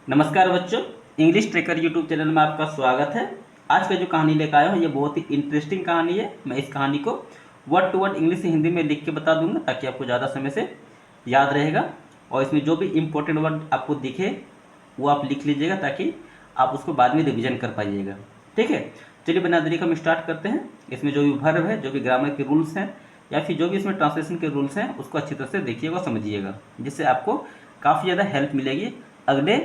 नमस्कार बच्चों, English trekker YouTube channel में आपका स्वागत है। आज का जो कहानी लेकर आया हूँ ये बहुत ही इंटरेस्टिंग कहानी है। मैं इस कहानी को वर्ड टू वर्ड इंग्लिश से हिंदी में लिख के बता दूंगा ताकि आपको ज़्यादा समय से याद रहेगा। और इसमें जो भी इंपॉर्टेंट वर्ड आपको दिखे वो आप लिख लीजिएगा ताकि आप उसको बाद में रिविजन कर पाइएगा। ठीक है, चलिए बिना देरी का हम स्टार्ट करते हैं। इसमें जो भी वर्ब है, जो भी ग्रामर के रूल्स हैं या फिर जो भी इसमें ट्रांसलेशन के रूल्स हैं उसको अच्छी तरह से देखिएगा और समझिएगा, जिससे आपको काफ़ी ज़्यादा हेल्प मिलेगी अगले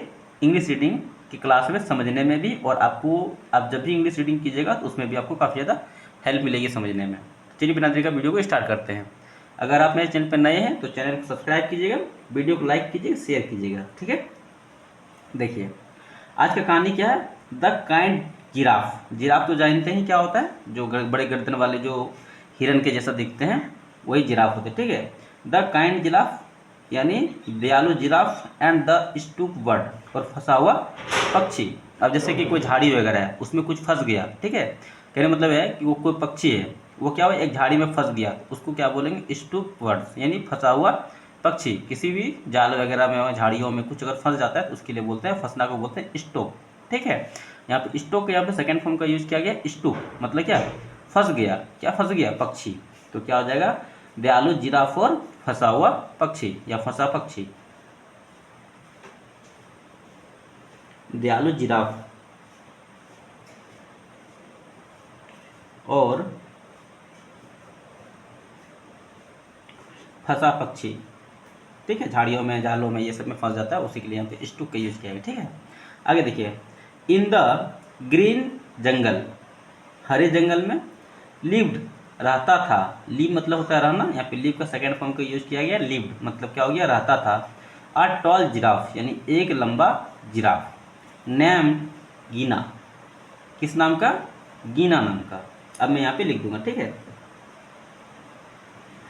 इंग्लिश रीडिंग की क्लास में समझने में भी। और आपको आप जब भी इंग्लिश रीडिंग कीजिएगा तो उसमें भी आपको काफ़ी ज़्यादा हेल्प मिलेगी समझने में। चलिए बिना देरी का वीडियो को स्टार्ट करते हैं। अगर आप मेरे चैनल पर नए हैं तो चैनल को सब्सक्राइब कीजिएगा, वीडियो को लाइक कीजिएगा, शेयर कीजिएगा। ठीक है, देखिए आज का कहानी क्या है। The kind giraffe. जिराफ तो जानते हैं क्या होता है, जो बड़े गर्दन वाले जो हिरन के जैसा दिखते हैं वही जिराफ होते हैं। ठीक है, द काइंड जिराफ यानी दयालु giraffe and the stoop bird और फंसा हुआ पक्षी। अब जैसे कि कोई झाड़ी वगैरह है उसमें कुछ फंस गया, ठीक है, कहने मतलब है कि वो कोई पक्षी है, वो क्या हुआ एक झाड़ी में फंस गया, उसको क्या बोलेंगे स्टूप बर्ड यानी फंसा हुआ पक्षी। किसी भी जाल वगैरह में झाड़ियों में कुछ अगर फंस जाता है तो उसके लिए बोलते हैं, फंसना को बोलते हैं स्टोक। ठीक है, यहाँ पे स्टोक के यहाँ पे सेकंड फॉर्म का यूज किया गया स्टूप, मतलब क्या फंस गया, क्या फंस गया पक्षी। तो क्या हो जाएगा दयालु जिराफ और फंसा हुआ पक्षी या फंसा पक्षी। दयालु जिराफ और फंसा पक्षी। ठीक है, झाड़ियों में जालों में ये सब में फंस जाता है, उसी के लिए यहाँ पे स्टूक का यूज किया गया। ठीक है, आगे देखिए। इन द ग्रीन जंगल, हरे जंगल में, लिव्ड रहता था। लिव मतलब होता है रहना, यहाँ पे लिव का सेकेंड फॉर्म का यूज किया गया। लिव्ड मतलब क्या हो गया रहता था। अ टॉल जिराफ यानी एक लंबा जिराफ। नेम गीना, किस नाम का, गीना नाम का। अब मैं यहाँ पे लिख दूंगा। ठीक है,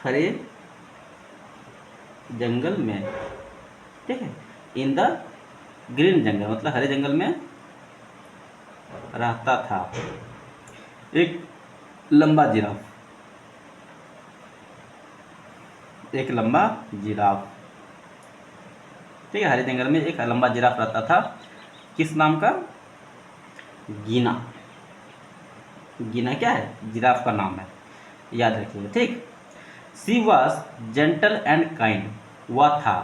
हरे जंगल में, ठीक है, इन द ग्रीन जंगल मतलब हरे जंगल में रहता था एक लंबा जिराफ, एक लंबा जिराफ। ठीक है, हरे जंगल में एक लंबा जिराफ रहता था, किस नाम का, गीना। गीना क्या है, जिराफ का नाम है, याद रखिएगा। ठीक, सी वॉज जेंटल एंड काइंड, वह था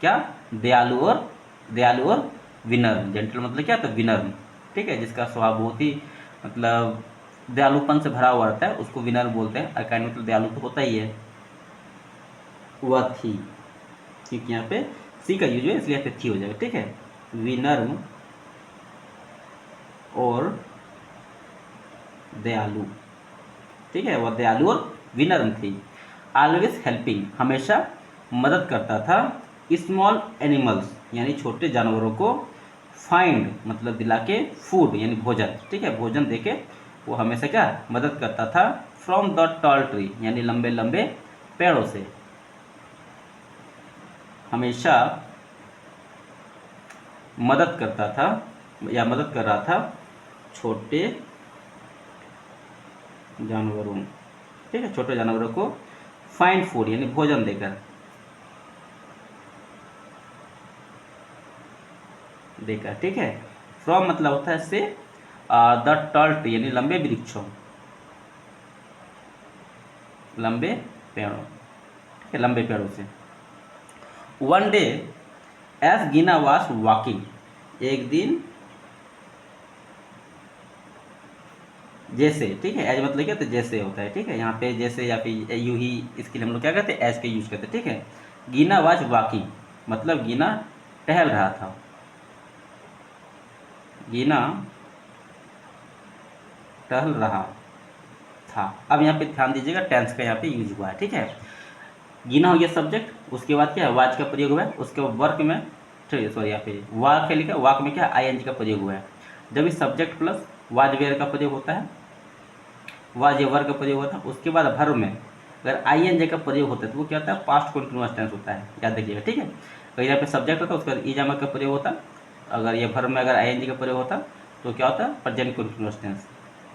क्या दयालु और विनर्म। जेंटल मतलब क्या, तो विनर्म। ठीक है, जिसका स्वभाव बहुत ही मतलब दयालुपन से भरा हुआ रहता है उसको विनर्म बोलते हैं। और काइंड मतलब दयालु तो होता ही है। वह थी, क्योंकि यहाँ पे सी का यूज है इसलिए यहाँ पे थी हो जाएगा। ठीक है, विनर्म और दयालु। ठीक है, वह दयालु और विनर्म थी। ऑलवेज हेल्पिंग, हमेशा मदद करता था। स्मॉल एनिमल्स यानी छोटे जानवरों को। फाइंड मतलब दिला के, फूड यानी भोजन। ठीक है, भोजन देके वो हमेशा क्या मदद करता था। फ्रॉम द टॉल ट्री यानी लंबे लंबे पेड़ों से, हमेशा मदद करता था या मदद कर रहा था छोटे जानवरों। ठीक है, छोटे जानवरों को फाइंड फूड यानी भोजन देकर देकर। ठीक है, फ्रॉम मतलब होता है से, द टॉल ट्री यानी लंबे वृक्षों, लंबे पेड़ों। ठीक है, लंबे पेड़ों से। One day as Gina was walking, एक दिन जैसे। ठीक है, एज मतलब क्या, तो जैसे होता है। ठीक है, यहाँ पे जैसे या फिर यू ही, इसके लिए हम लोग क्या करते हैं एज का यूज करते हैं। ठीक है, गीना वाज वॉकिंग मतलब गीना टहल रहा था। गीना टहल रहा था। अब यहाँ पे ध्यान दीजिएगा टेंस का यहाँ पे यूज हुआ है। ठीक है, गीना हो गया सब्जेक्ट, उसके बाद क्या है वाज का प्रयोग हुआ है, उसके बाद वर्क में, सॉरी यहाँ पे वाक है लिखा, वाक में क्या आईएनजी का प्रयोग हुआ है। जब इस सब्जेक्ट प्लस वाज वेयर का प्रयोग होता है, वाज या वर्क का प्रयोग होता है, उसके बाद भर्ब में अगर आईएनजी का प्रयोग होता है तो वो क्या होता है पास्ट कंटिन्यूअस टेंस होता है, याद रखिएगा। ठीक है, अगर यहाँ पे सब्जेक्ट होता है उसके बाद ईजामा का प्रयोग होता, अगर ये भर्ब में अगर आईएनजी का प्रयोग होता तो क्या होता है प्रेजेंट कंटिन्यूअस टेंस।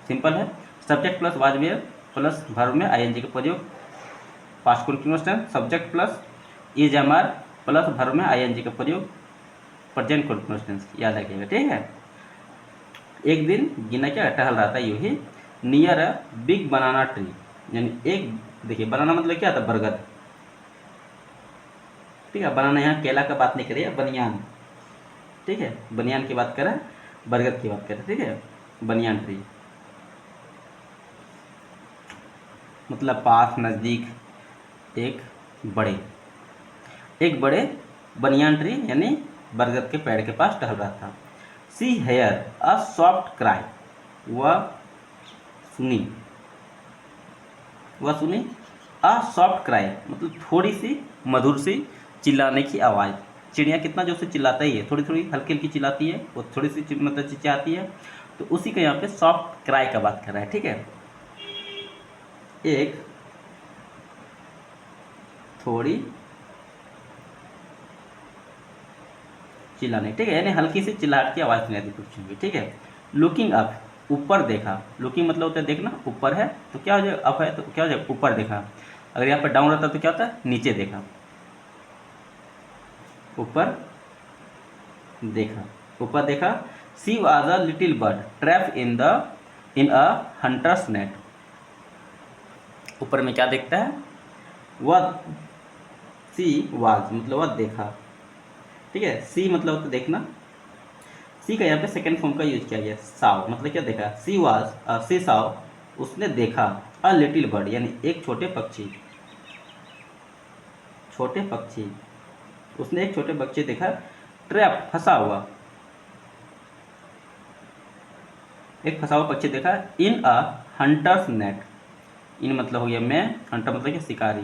सिंपल है, subject plus was were plus verb में आईएनजी का प्रयोग, past continuous tense. Subject plus is am are plus verb में आईएनजी का प्रयोग, प्रेजेंट कंटिन्यूअस याद रखिएगा, ठीक है। एक दिन गिना क्या टहल रहा था यूं ही near a big banana tree, यानी एक, देखिए बनाना मतलब क्या था, बरगद, ठीक है। बनाना यहाँ केला का बात नहीं करिए, बनियान, ठीक है, बनियान की बात करें, बरगद की बात करें, ठीक है, बनियान ट्री मतलब पास, नज़दीक, एक बड़े, एक बड़े बनियान ट्री यानी बरगद के पेड़ के पास टहल रहा था। See here a soft cry, वह सुनी, वह सुनी अ सॉफ्ट क्राई मतलब थोड़ी सी मधुर सी चिल्लाने की आवाज़। चिड़िया कितना जो से चिल्लाता ही है, थोड़ी थोड़ी हल्की हल्की चिल्लाती है, वो थोड़ी सी मतलब चिल्लाती है, तो उसी का यहाँ पे सॉफ्ट क्राई का बात कर रहा है, ठीक है। एक थोड़ी चिल्लाने, ठीक है, यानी हल्की सी चिल्लाहट की आवाज़ सुनाई दी कुछ भी, ठीक है। लुकिंग अप, ऊपर देखा, लुकिंग मतलब होता है देखना, ऊपर है तो क्या हो जाएगा, अप है तो क्या हो जाएगा, ऊपर देखा। अगर यहाँ पर डाउन रहता तो क्या होता है, नीचे देखा, ऊपर देखा, ऊपर देखा। She was a little bird trap in a hunters net, ऊपर में क्या देखता है, वह, सी वाज मतलब वह देखा, ठीक है। सी मतलब होता है देखना, सी का यहाँ पे सेकेंड फॉर्म का यूज किया गया, साव मतलब क्या देखा, सी वाज, सी साव उसने देखा, अ लिटिल बर्ड यानी एक छोटे पक्षी, छोटे पक्षी, उसने एक छोटे बच्चे देखा, ट्रैप फंसा हुआ, एक फंसा हुआ पक्षी देखा, इन अ हंटर्स नेट, इन मतलब हो गया मैं, हंटर मतलब क्या शिकारी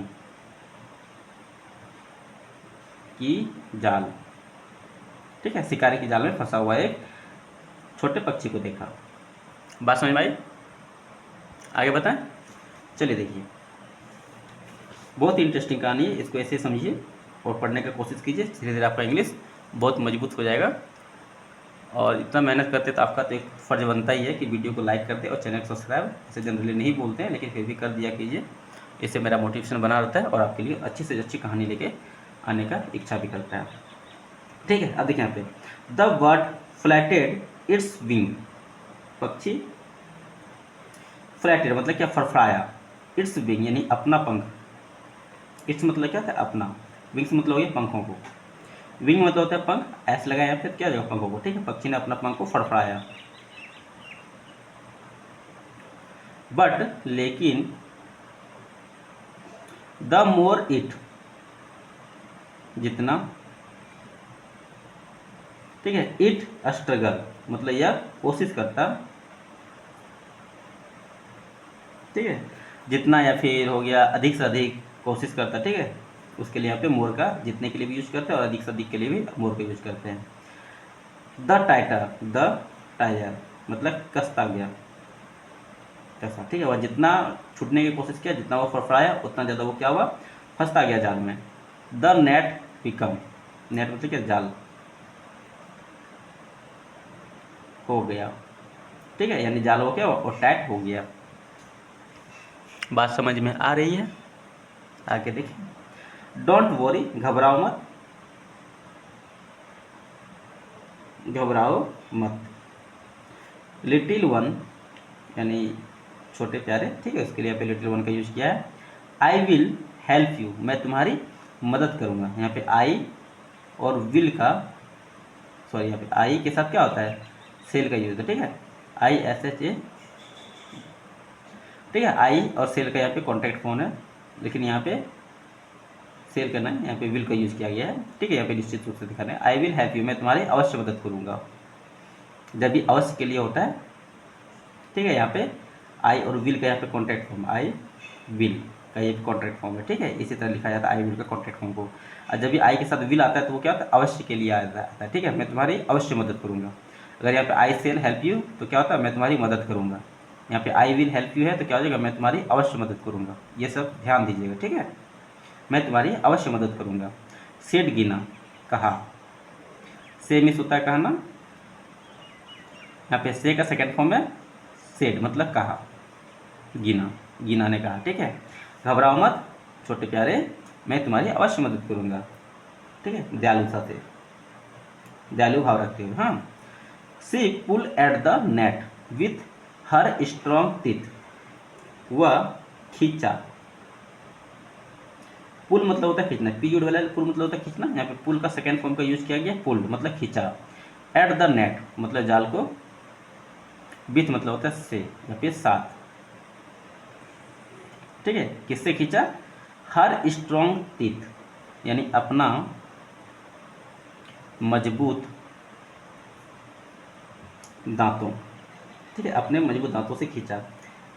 की जाल, ठीक है, शिकारी की जाल में फंसा हुआ एक छोटे पक्षी को देखा। बात समझ में आई, आगे बताएं। चलिए देखिए, बहुत ही इंटरेस्टिंग कहानी है, इसको ऐसे समझिए और पढ़ने का कोशिश कीजिए, धीरे धीरे आपका इंग्लिश बहुत मजबूत हो जाएगा। और इतना मेहनत करते तो आपका तो एक फ़र्ज बनता ही है कि वीडियो को लाइक कर दे और चैनल को सब्सक्राइब, इसे जनरली नहीं बोलते हैं लेकिन फिर भी कर दिया कीजिए, इससे मेरा मोटिवेशन बना रहता है और आपके लिए अच्छी से अच्छी कहानी लेके आने का इच्छा भी करता है, ठीक है। अब देखिए यहाँ पे, the bird fluttered its wing, पक्षी फ्लैटेड मतलब क्या, फड़फड़ाया, इट्स विंग यानी अपना पंख, इट्स मतलब क्या था, अपना, विंग्स मतलब हो गया पंखों को, विंग मतलब होता है पंख, ऐसे लगाया फिर क्या जगह पंखों को, ठीक है, पक्षी ने अपना पंख को फड़फड़ाया। बट लेकिन, द मोर इट जितना, ठीक है, इट स्ट्रगल मतलब यह कोशिश करता, ठीक है, जितना या फिर हो गया अधिक से अधिक कोशिश करता, ठीक है, उसके लिए यहाँ पे मोर का जितने के लिए भी यूज करते हैं और अधिक से अधिक के लिए भी मोर का यूज करते हैं। द टाइटर, द टाइगर मतलब कसता गया, कैसा, ठीक है, वह जितना छूटने की कोशिश किया, जितना वो फड़फड़ाया उतना ज़्यादा वो क्या हुआ, फंसता गया जाल में। द नेट बिकम, नेट मतलब क्या, जाल हो गया, ठीक है, यानी जाल हो गया और टाइट हो गया। बात समझ में आ रही है, आगे देखिए। डोंट वरी, घबराओ मत, घबराओ मत। लिटिल वन यानी छोटे प्यारे, ठीक है, उसके लिए यहाँ पे लिटिल वन का यूज किया है। आई विल हेल्प यू, मैं तुम्हारी मदद करूँगा, यहाँ पे आई और विल का, सॉरी यहाँ पे आई के साथ क्या होता है, सेल का यूज है, ठीक है, आई एस एच ए, ठीक है, आई और सेल का यहाँ पे कॉन्टैक्ट फॉर्म है, लेकिन यहाँ पे सेल करना है, यहाँ पे विल का यूज किया गया है, ठीक है, यहाँ पे निश्चित रूप से दिखाना है। आई विल हेल्प यू, मैं तुम्हारी अवश्य मदद करूँगा, जब भी अवश्य के लिए होता है, ठीक है, यहाँ पे आई और विल का यहाँ पे कॉन्टैक्ट फॉर्म, आई विल का ये कॉन्ट्रैक्ट फॉर्म है, ठीक है, इसी तरह लिखा जाता है आई विल का कॉन्ट्रैक्ट फॉर्म को। और जब भी आई के साथ विल आता है तो वो क्या होता है, अवश्य के लिए आता है, ठीक है, मैं तुम्हारी अवश्य मदद करूँगा। अगर यहाँ पे आई सेल हेल्प यू तो क्या होता है, मैं तुम्हारी मदद करूँगा। यहाँ पे आई विल हेल्प यू है तो क्या हो जाएगा, मैं तुम्हारी अवश्य मदद करूँगा। ये सब ध्यान दीजिएगा, ठीक है, मैं तुम्हारी अवश्य मदद करूँगा। सेड गिना, कहा, से मिस होता है कहना, यहाँ पे से का सेकेंड फॉर्म है सेड मतलब कहा, गिना, गिना ने कहा, ठीक है। घबराओ मत छोटे प्यारे, मैं तुम्हारी अवश्य मदद करूँगा, ठीक है, दयालुता से। दयालु भाव रखते हुए। हाँ, she pull at the net with her strong teeth, वह खींचा। पुल मतलब होता है खींचना, पीरियड वाला पुल मतलब होता है खींचना। यहाँ पे पुल का सेकेंड फॉर्म का यूज किया गया, पुल्ड मतलब खींचा। एट द नेट मतलब जाल को, विथ मतलब होता है से या फिर साथ। ठीक है, किससे खींचा? हर स्ट्रॉन्ग टीथ यानी अपना मजबूत दांतों, ठीक है, अपने मजबूत दांतों से खींचा।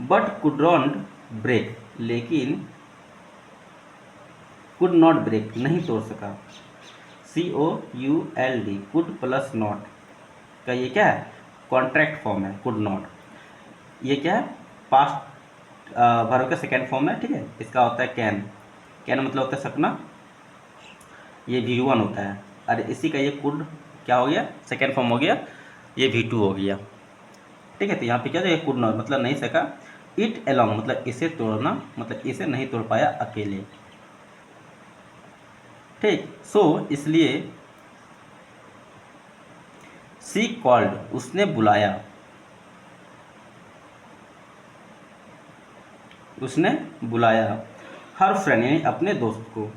बट कुड नॉट ब्रेक, लेकिन कुड नॉट ब्रेक नहीं तोड़ सका। COULD कुड प्लस नॉट का ये क्या है? कॉन्ट्रैक्ट फॉर्म है कुड नॉट। ये क्या है? पास्ट वर्ब का सेकेंड फॉर्म है। ठीक है, इसका होता है कैन। कैन मतलब होता है सपना, ये V1 होता है। और इसी का ये कुड क्या हो गया? सेकेंड फॉर्म हो गया, ये V2 हो गया। ठीक है, तो यहाँ पे क्या है? कुड नॉट मतलब नहीं सका। इट अलोंग मतलब इसे तोड़ना, मतलब इसे नहीं तोड़ पाया अकेले। ठीक, सो इसलिए सी कॉल्ड उसने बुलाया, उसने बुलाया हर फ्रेंड यानी अपने दोस्त को,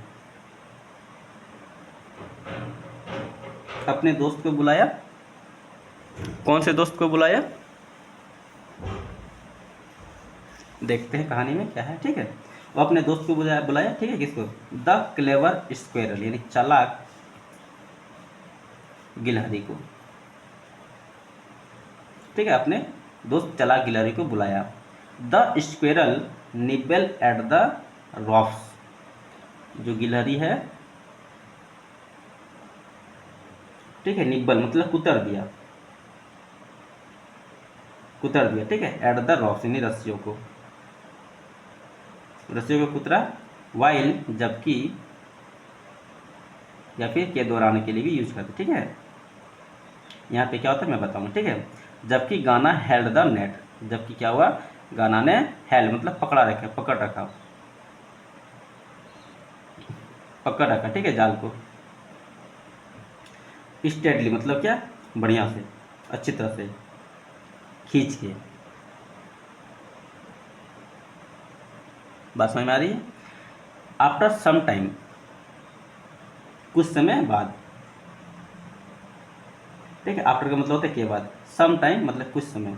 अपने दोस्त को बुलाया। कौन से दोस्त को बुलाया? देखते हैं कहानी में क्या है। ठीक है, वो अपने दोस्त को बुलाया बुलाया। ठीक है, किसको? द क्लेवर स्क्वेरल यानी चालाक गिलहरी को। ठीक है, अपने दोस्त चालाक गिलहरी को बुलाया। The squirrel nibble at the ropes, जो गिलहरी है, ठीक है, निब्बल मतलब कुतर दिया, कुतर दिया। ठीक है, एट द रॉफ्स यानी रस्सियों को, रस्सियों को कुतरा। वाइल जबकि, या फिर के दौरान के लिए भी यूज करते। ठीक है, यहाँ पे क्या होता है मैं बताऊँ। ठीक है, जबकि गाना हेल्ड द नेट, जबकि क्या हुआ? गाना ने हेल्ड मतलब पकड़ा रखा, पकड़ रखा, पकड़ रखा। ठीक है, जाल को। स्टेडली मतलब क्या? बढ़िया से, अच्छी तरह से खींच के। बात समझ में आ रही है? आफ्टर सम टाइम कुछ समय बाद। ठीक है, आफ्टर का मतलब होता है के बाद, सम टाइम मतलब कुछ समय,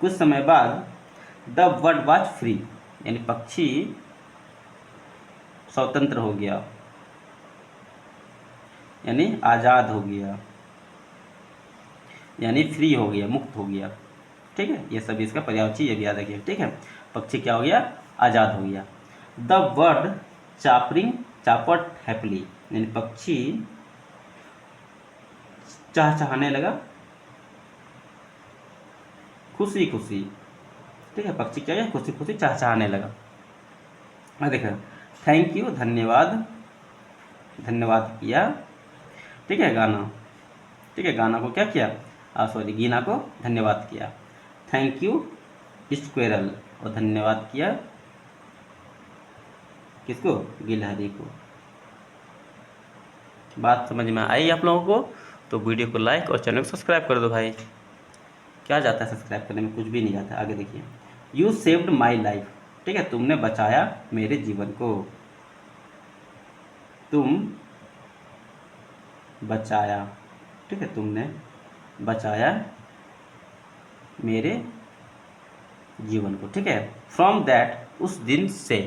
कुछ समय बाद। द बर्ड वॉज फ्री यानी पक्षी स्वतंत्र हो गया, यानी आज़ाद हो गया, यानी फ्री हो गया, मुक्त हो गया। ठीक है, ये सभी इसका पर्यायवाची, ये भी याद रखिए। ठीक है, पक्षी क्या हो गया? आज़ाद हो गया। द बर्ड चापरिंग चापट हैप्पीली यानी पक्षी चहचहाने लगा, खुशी खुशी। ठीक है, पक्षी क्या है? खुशी खुशी चहचहाने लगा। देखो, थैंक यू धन्यवाद, धन्यवाद किया। ठीक है, गाना, ठीक है, गाना को क्या किया? सॉरी, गीना को धन्यवाद किया। थैंक यू स्क्वेरल, और धन्यवाद किया किसको? गिलहरी को। बात समझ में आई आप लोगों को? तो वीडियो को लाइक और चैनल को सब्सक्राइब कर दो भाई। क्या जाता है सब्सक्राइब करने में? कुछ भी नहीं जाता। आगे देखिए, यू सेव्ड माई लाइफ। ठीक है, तुमने बचाया मेरे जीवन को, तुम बचाया। ठीक है, तुमने बचाया मेरे जीवन को। ठीक है, फ्रॉम दैट उस दिन से।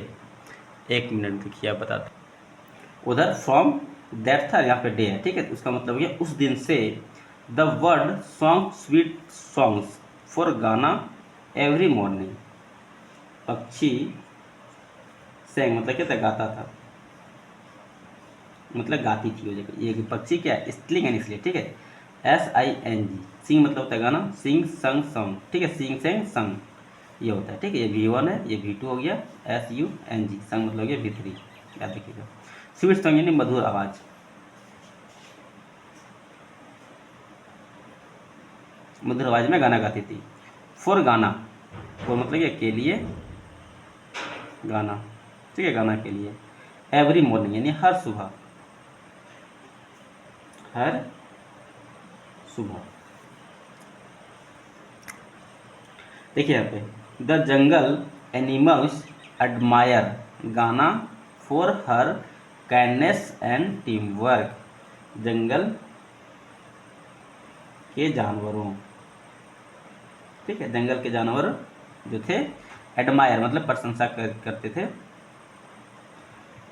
एक मिनट देखिए, आप बताते, उधर फ्रॉम दैट था, यहाँ पे डे है। ठीक है, उसका मतलब ये उस दिन से। The word song sweet songs for गाना एवरी मॉर्निंग, पक्षी सेंग मतलब क्या था? गाता था, मतलब गाती थी वो जगह। ये पक्षी क्या है? स्त्रीलिंग है इसलिए। ठीक है, SING, सिंग मतलब होता है गाना, सिंग संग सॉन्ग। ठीक है, सिंग सेंग संग ये होता है। ठीक है, ये V1 है, ये V2 हो गया। SUNG संग मतलब हो गया V3, याद रखिएगा। स्वीट सॉन्ग यानी मधुर आवाज़, मधुर आवाज़ में गाना गाती थी। फॉर गाना, फॉर मतलब ये के लिए, गाना। ठीक है, गाना के लिए। एवरी मॉर्निंग यानी हर सुबह, हर सुबह। देखिए यहाँ पे the jungle animals admire Gana for her kindness and teamwork. जंगल के जानवरों, ठीक है, जंगल के जानवर जो थे एडमायर मतलब प्रशंसा करते थे,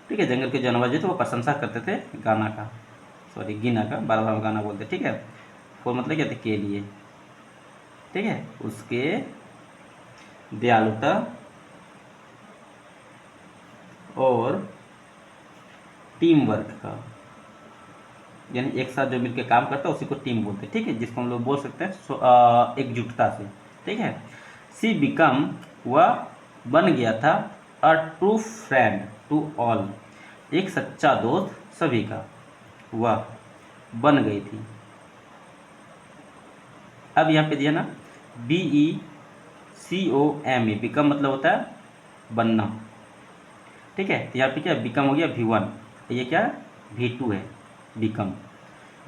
ठीक है, जंगल के जानवर जो थे वो प्रशंसा करते थे गाना का, सॉरी गीना का, बार बार गाना बोलते, ठीक है। फॉर मतलब क्या थे, के लिए, ठीक है, उसके दयालुता और टीम वर्क का, यानी एक साथ जो मिलकर काम करता है उसी को टीम बोलते हैं, ठीक है, जिसको हम लोग बोल सकते हैं एकजुटता से, ठीक है। सी बिकम, वह बन गया था a true friend to all, एक सच्चा दोस्त सभी का, वह बन गई थी। अब यहाँ पे दिया ना BECOME, बिकम मतलब होता है बनना, ठीक है। तो यहाँ पे क्या बिकम हो गया V1, ये क्या V2 है, बिकम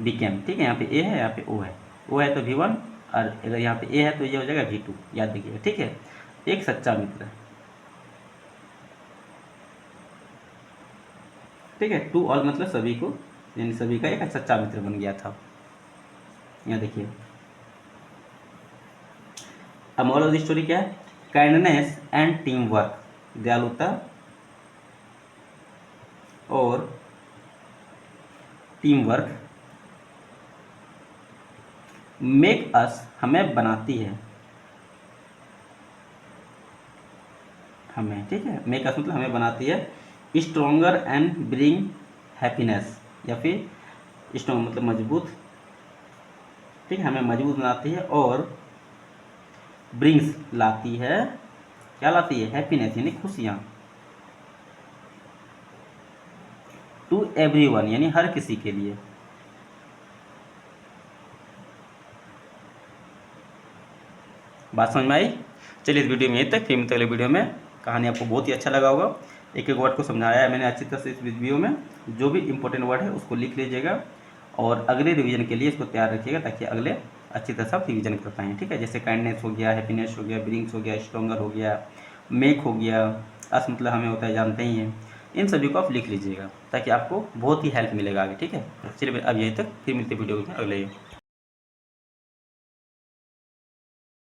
बिकेम, ठीक है। यहाँ पे ए है, यहाँ पे ओ है, ओ है तो V1, और अगर यहाँ पे ए है तो ये हो जाएगा V2, याद रखिएगा, ठीक है। एक सच्चा मित्र, ठीक है, टू ऑल मतलब सभी को, यानी सभी का एक सच्चा मित्र बन गया था। यहाँ देखिए अब मोरल ऑफ द स्टोरी क्या है, काइंडनेस एंड टीम वर्क, दयालुता और टीम वर्क मेक अस, हमें बनाती है, हमें, ठीक है, मेक अस मतलब हमें बनाती है, स्ट्रोंगर एंड ब्रिंग हैप्पीनेस, या फिर स्ट्रोंग मतलब मजबूत, ठीक है, हमें मजबूत बनाती है, और ब्रिंग्स लाती है, क्या लाती है, हैप्पीनेस यानी खुशियाँ, टू एवरीवन यानी हर किसी के लिए। बात समझ में आई? चलिए इस वीडियो में यहीं तक, फिर मिलते अगले वीडियो में। कहानी आपको बहुत ही अच्छा लगा होगा, एक एक वर्ड को समझाया है मैंने अच्छी तरह से इस वीडियो में, जो भी इंपॉर्टेंट वर्ड है उसको लिख लीजिएगा, और अगले रिवीजन के लिए इसको तैयार रखिएगा, ताकि अगले अच्छी तरह से आप रिवीजन कर पाएँ, ठीक है। जैसे काइंडनेस हो गया, हैप्पीनेस हो गया, ब्रिंग्स हो गया, स्ट्रॉन्गर हो गया, मेक हो गया, अस मतलब हमें होता है, जानते ही हैं, इन सभी को आप लिख लीजिएगा, ताकि आपको बहुत ही हेल्प मिलेगा आगे, ठीक है। चलिए अब यहीं तक, फिर मिलते वीडियो में अगले